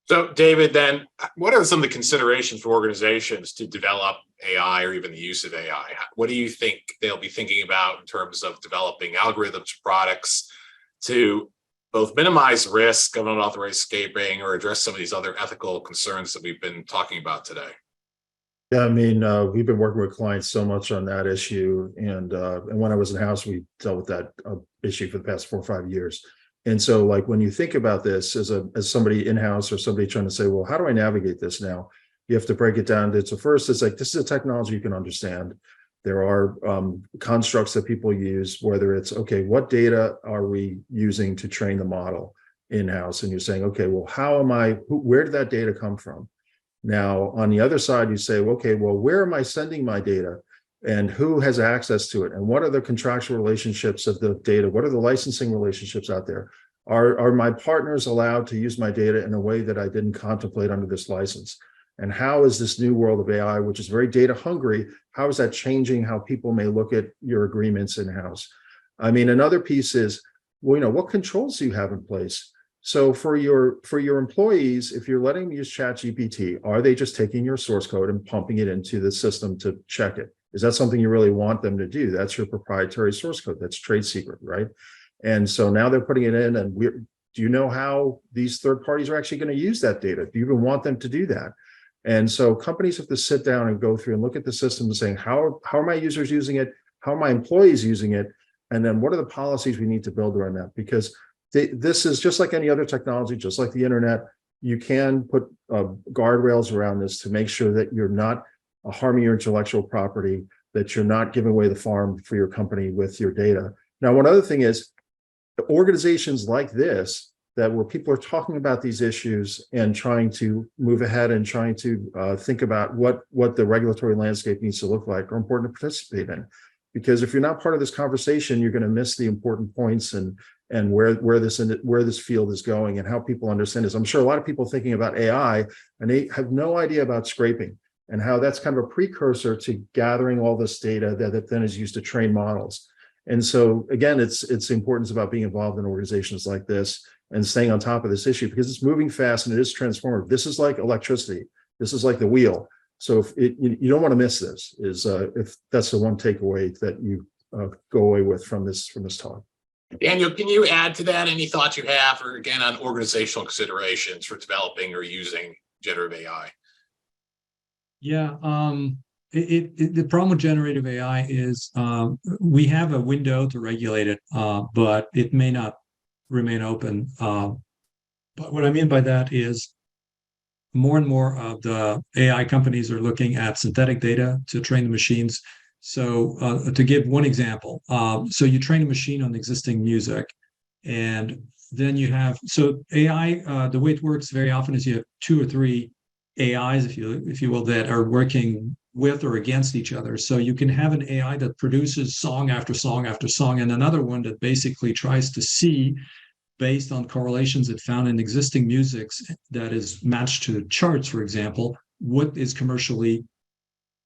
So, David, then what are some of the considerations for organizations to develop AI or even the use of AI? What do you think they'll be thinking about in terms of developing algorithms, products to both minimize risk of unauthorized scraping or address some of these other ethical concerns that we've been talking about today? Yeah, I mean, we've been working with clients so much on that issue, and when I was in house, we dealt with that issue for the past 4 or 5 years. And so, like, when you think about this as somebody in house or somebody trying to say, well, how do I navigate this now? You have to break it down. So first, it's like, this is a technology you can understand. There are constructs that people use, whether it's, okay, what data are we using to train the model in house? And you're saying, okay, well, where did that data come from? Now, on the other side, you say, okay, well, where am I sending my data, and who has access to it? And what are the contractual relationships of the data? What are the licensing relationships out there? Are my partners allowed to use my data in a way that I didn't contemplate under this license? And how is this new world of AI, which is very data hungry, how is that changing how people may look at your agreements in-house? I mean, another piece is, well, what controls do you have in place? So for your employees, if you're letting them use ChatGPT, are they just taking your source code and pumping it into the system to check it? Is that something you really want them to do? That's your proprietary source code. That's trade secret, right? And so now they're putting it in, and do you know how these third parties are actually going to use that data? Do you even want them to do that? And so companies have to sit down and go through and look at the system and saying, how are my users using it? How are my employees using it? And then what are the policies we need to build around that? Because this is just like any other technology, just like the internet. You can put guardrails around this to make sure that you're not harming your intellectual property, that you're not giving away the farm for your company with your data. Now, one other thing is organizations like this, where people are talking about these issues and trying to move ahead and trying to think about what the regulatory landscape needs to look like, are important to participate in. Because if you're not part of this conversation, you're going to miss the important points and where this field is going and how people understand this. I'm sure a lot of people thinking about AI and they have no idea about scraping and how that's kind of a precursor to gathering all this data that then is used to train models. And so again, it's the importance about being involved in organizations like this and staying on top of this issue, because it's moving fast and it is transformative. This is like electricity. This is like the wheel. So if you don't want to miss this, if that's the one takeaway that you go away with from this talk. Daniel, can you add to that any thoughts you have, or again on organizational considerations for developing or using generative AI? Yeah, the problem with generative AI is we have a window to regulate it, but it may not remain open. But what I mean by that is more and more of the AI companies are looking at synthetic data to train the machines. So to give one example, so you train a machine on existing music, and then you have, so AI, the way it works very often is you have 2 or 3 AIs, if you will, that are working with or against each other. So you can have an AI that produces song after song after song, and another one that basically tries to see, based on correlations it found in existing musics that is matched to charts, for example, what is commercially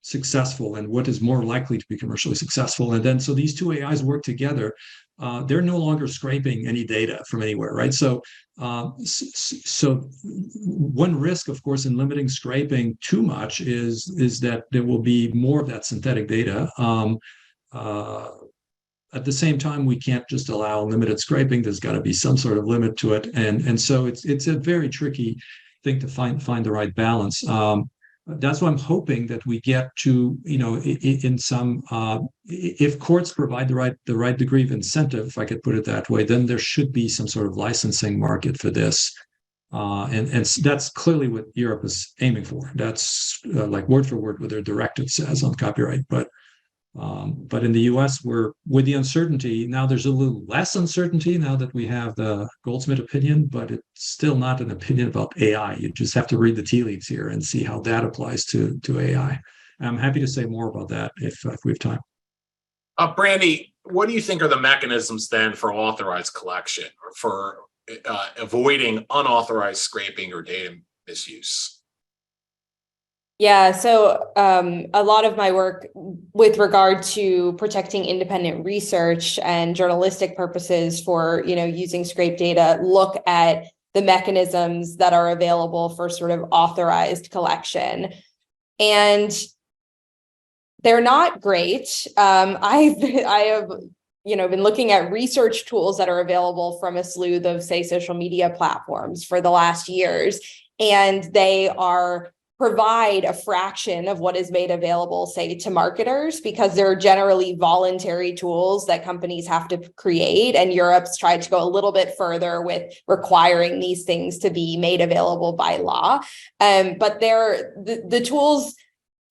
successful and what is more likely to be commercially successful. And then so these 2 AIs work together. They're no longer scraping any data from anywhere, right? So one risk, of course, in limiting scraping too much is that there will be more of that synthetic data. At the same time, we can't just allow unlimited scraping. There's got to be some sort of limit to it, and so it's a very tricky thing to find the right balance. That's why I'm hoping that we get to, in some, if courts provide the right degree of incentive, if I could put it that way, then there should be some sort of licensing market for this. And that's clearly what Europe is aiming for. That's like word for word what their directive says on copyright. But in the US, we're with the uncertainty now. There's a little less uncertainty now that we have the Goldsmith opinion, but it's still not an opinion about AI. You just have to read the tea leaves here and see how that applies to AI. I'm happy to say more about that if we have time. Brandy, what do you think are the mechanisms then for authorized collection or for avoiding unauthorized scraping or data misuse? Yeah, so a lot of my work with regard to protecting independent research and journalistic purposes for, using scraped data, look at the mechanisms that are available for sort of authorized collection. And they're not great. I have been looking at research tools that are available from a slew of, say, social media platforms for the last years, and they provide a fraction of what is made available, say, to marketers, because they're generally voluntary tools that companies have to create. And Europe's tried to go a little bit further with requiring these things to be made available by law. But the tools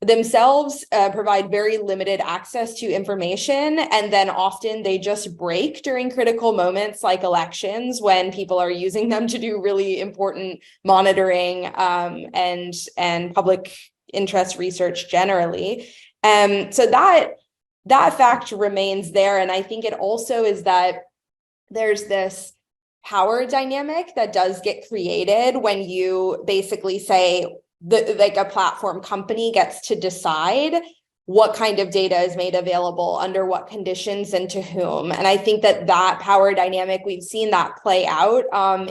themselves provide very limited access to information, and then often they just break during critical moments like elections, when people are using them to do really important monitoring and public interest research generally. So that fact remains there. And I think it also is that there's this power dynamic that does get created when you basically say, like a platform company gets to decide what kind of data is made available under what conditions and to whom. And I think that power dynamic, we've seen that play out.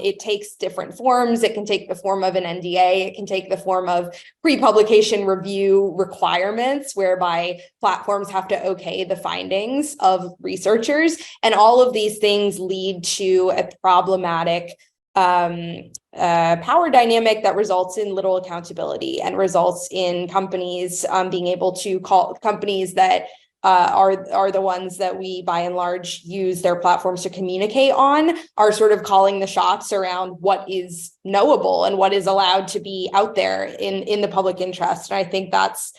It takes different forms. It can take the form of an NDA. It can take the form of pre-publication review requirements, whereby platforms have to okay the findings of researchers. And all of these things lead to a problematic power dynamic that results in little accountability and results in companies being able to call companies that are the ones that we by and large use their platforms to communicate on, are sort of calling the shots around what is knowable and what is allowed to be out there in the public interest. And I think that's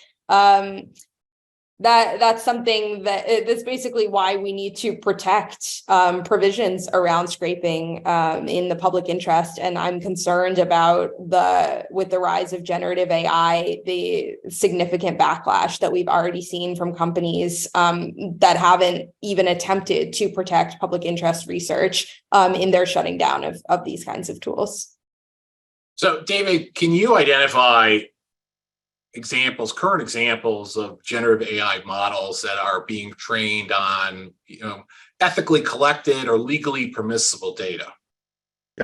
that's something that's basically why we need to protect provisions around scraping in the public interest. And I'm concerned about with the rise of generative AI, the significant backlash that we've already seen from companies that haven't even attempted to protect public interest research in their shutting down of these kinds of tools. So, David, can you identify current examples of generative AI models that are being trained on, ethically collected or legally permissible data?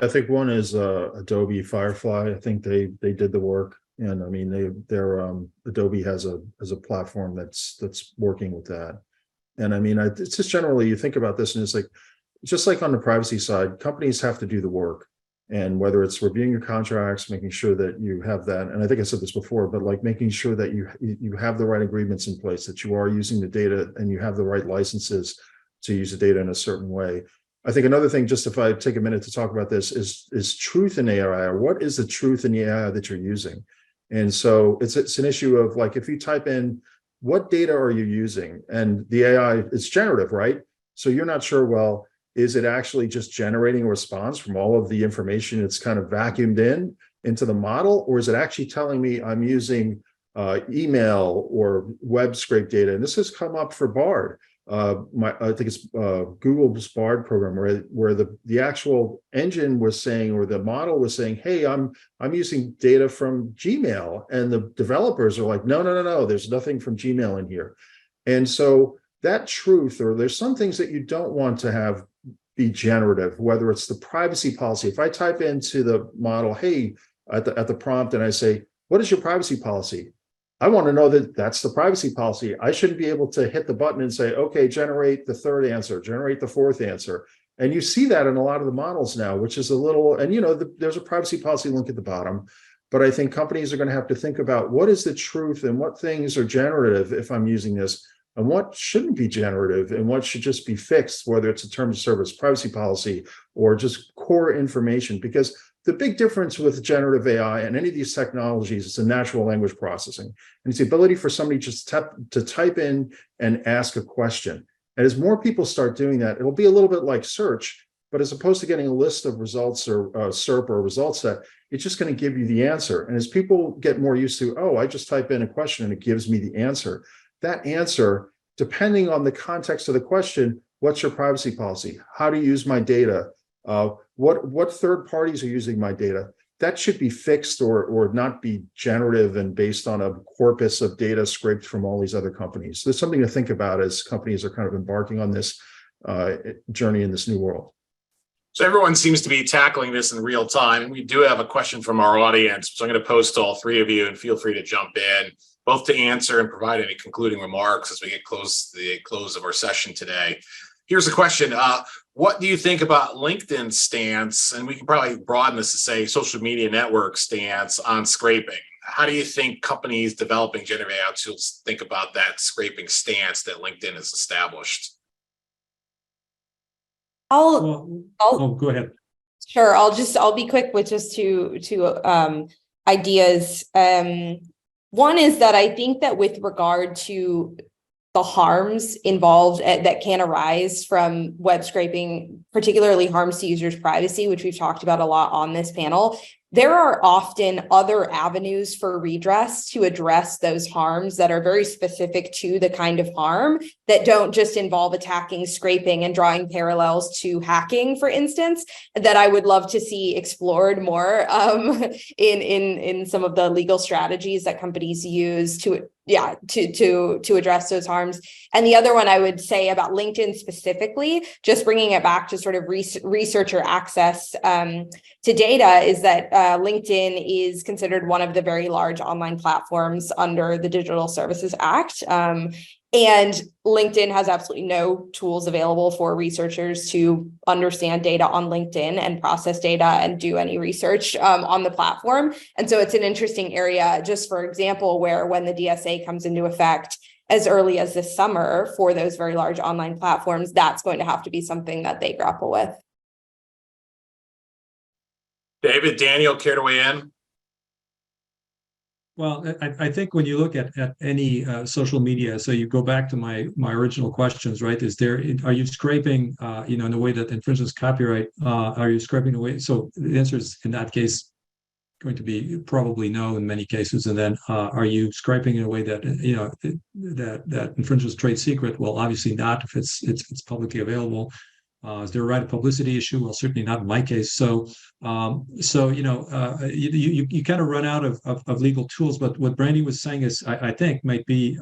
I think one is Adobe Firefly. I think they did the work, and I mean Adobe has a platform that's working with that. And I mean, it's just generally you think about this, and it's like just like on the privacy side, companies have to do the work. And whether it's reviewing your contracts, making sure that you have that, and I think I said this before, but like making sure that you have the right agreements in place, that you are using the data and you have the right licenses to use the data in a certain way. I think another thing, just if I take a minute to talk about this, is truth in AI, or what is the truth in the AI that you're using? And so it's an issue of like, if you type in, what data are you using? And the AI, it's generative, right? So you're not sure, well, is it actually just generating a response from all of the information it's kind of vacuumed into the model? Or is it actually telling me I'm using email or web scrape data? And this has come up for BARD. I think it's Google's BARD program, where the actual engine was saying, or the model was saying, hey, I'm using data from Gmail. And the developers are like, no, there's nothing from Gmail in here. And so that truth, or there's some things that you don't want to have be generative, whether it's the privacy policy. If I type into the model, hey, at the prompt, and I say, what is your privacy policy? I want to know that that's the privacy policy. I shouldn't be able to hit the button and say, okay, generate the third answer, generate the fourth answer. And you see that in a lot of the models now, which is a little, and there's a privacy policy link at the bottom. But I think companies are going to have to think about what is the truth and what things are generative if I'm using this, and what shouldn't be generative and what should just be fixed, whether it's a terms of service privacy policy or just core information. Because the big difference with generative AI and any of these technologies is the natural language processing. And it's the ability for somebody just to type in and ask a question. And as more people start doing that, it'll be a little bit like search, but as opposed to getting a list of results or SERP or a result set, it's just going to give you the answer. And as people get more used to, oh, I just type in a question and it gives me the answer. That answer, depending on the context of the question, what's your privacy policy? How do you use my data? What third parties are using my data? That should be fixed or not be generative and based on a corpus of data scraped from all these other companies. So there's something to think about as companies are kind of embarking on this journey in this new world. So everyone seems to be tackling this in real time. And we do have a question from our audience. So I'm going to post to all three of you, and feel free to jump in, both to answer and provide any concluding remarks as we get close to the close of our session today. Here's a question. What do you think about LinkedIn's stance? And we can probably broaden this to say social media network stance on scraping. How do you think companies developing generative AI tools think about that scraping stance that LinkedIn has established? Go ahead. Sure. I'll be quick with just two ideas. One is that I think that with regard to the harms involved that can arise from web scraping, particularly harms to users' privacy, which we've talked about a lot on this panel, there are often other avenues for redress to address those harms that are very specific to the kind of harm that don't just involve attacking, scraping, and drawing parallels to hacking, for instance, that I would love to see explored more in some of the legal strategies that companies use to address those harms. And the other one I would say about LinkedIn specifically, just bringing it back to sort of researcher access to data, is that LinkedIn is considered one of the very large online platforms under the Digital Services Act. And LinkedIn has absolutely no tools available for researchers to understand data on LinkedIn and process data and do any research on the platform. And so it's an interesting area, just for example, where when the DSA comes into effect as early as this summer for those very large online platforms, that's going to have to be something that they grapple with. David, Daniel, care to weigh in? Well, I think when you look at any social media, so you go back to my original questions, right? Are you scraping, in a way that infringes copyright? Are you scraping away? So the answer is, in that case, going to be probably no in many cases. And then, are you scraping in a way that that infringes trade secret? Well, obviously not if it's publicly available. Is there a right of publicity issue? Well, certainly not in my case. So you kind of run out of legal tools. But what Brandy was saying is, I think, might be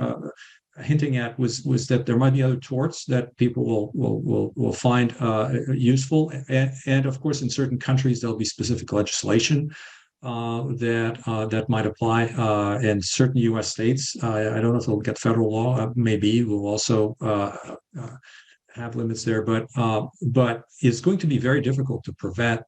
hinting at was that there might be other torts that people will find useful, and of course, in certain countries there'll be specific legislation that might apply. In certain U.S. states, I don't know if they'll get federal law. Maybe will also have limits there, but it's going to be very difficult to prevent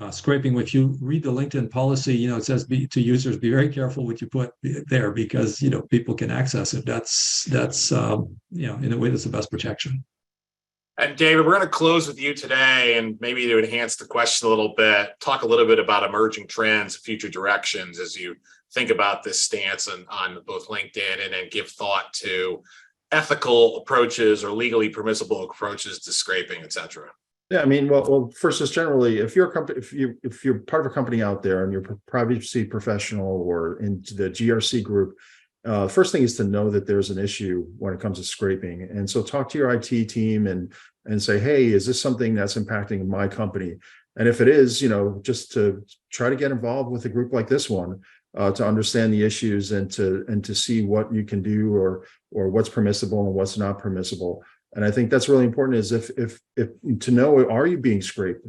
scraping. If you read the LinkedIn policy, it says to users, be very careful what you put there, because people can access it. That's in a way that's the best protection. And David, we're going to close with you today, and maybe to enhance the question a little bit, talk a little bit about emerging trends, future directions as you think about this stance on both LinkedIn, and then give thought to ethical approaches or legally permissible approaches to scraping, et cetera. Yeah, I mean, well, first, just generally, if you're a company, if you're part of a company out there and you're a privacy professional or into the GRC group, first thing is to know that there's an issue when it comes to scraping. And so talk to your IT team and say, hey, is this something that's impacting my company? And if it is, just to try to get involved with a group like this one, to understand the issues and to see what you can do or what's permissible and what's not permissible. And I think that's really important, is if to know, are you being scraped?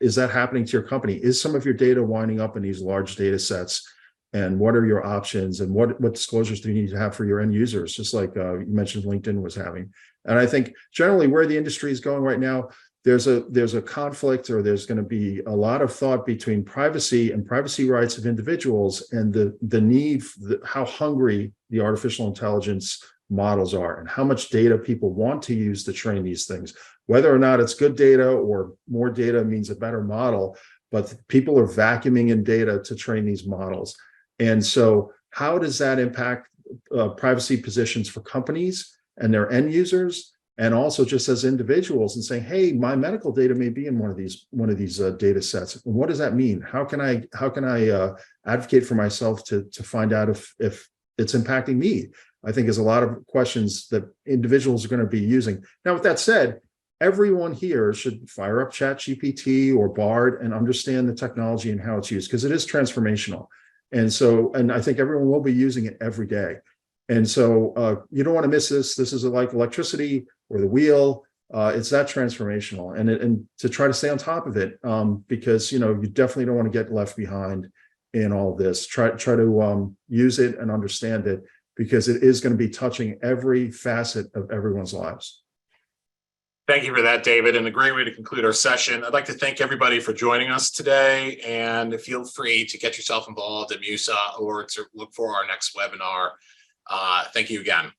Is that happening to your company? Is some of your data winding up in these large data sets? And what are your options, and what disclosures do you need to have for your end users? Just like you mentioned LinkedIn was having. And I think generally where the industry is going right now, there's a conflict, or there's going to be a lot of thought between privacy and privacy rights of individuals, and the need, how hungry the artificial intelligence models are, and how much data people want to use to train these things. Whether or not it's good data or more data means a better model, but people are vacuuming in data to train these models. And so how does that impact privacy positions for companies and their end users, and also just as individuals, and saying, hey, my medical data may be in one of these data sets. What does that mean? How can I advocate for myself to find out if it's impacting me? I think there's a lot of questions that individuals are going to be using. Now, with that said, everyone here should fire up ChatGPT or Bard and understand the technology and how it's used, because it is transformational. And I think everyone will be using it every day. And so you don't want to miss this. This is like electricity or the wheel. It's that transformational, and to try to stay on top of it, because you definitely don't want to get left behind in all this. Try to use it and understand it, because it is going to be touching every facet of everyone's lives. Thank you for that, David, and a great way to conclude our session. I'd like to thank everybody for joining us today, and feel free to get yourself involved at MUSA or to look for our next webinar. Thank you again.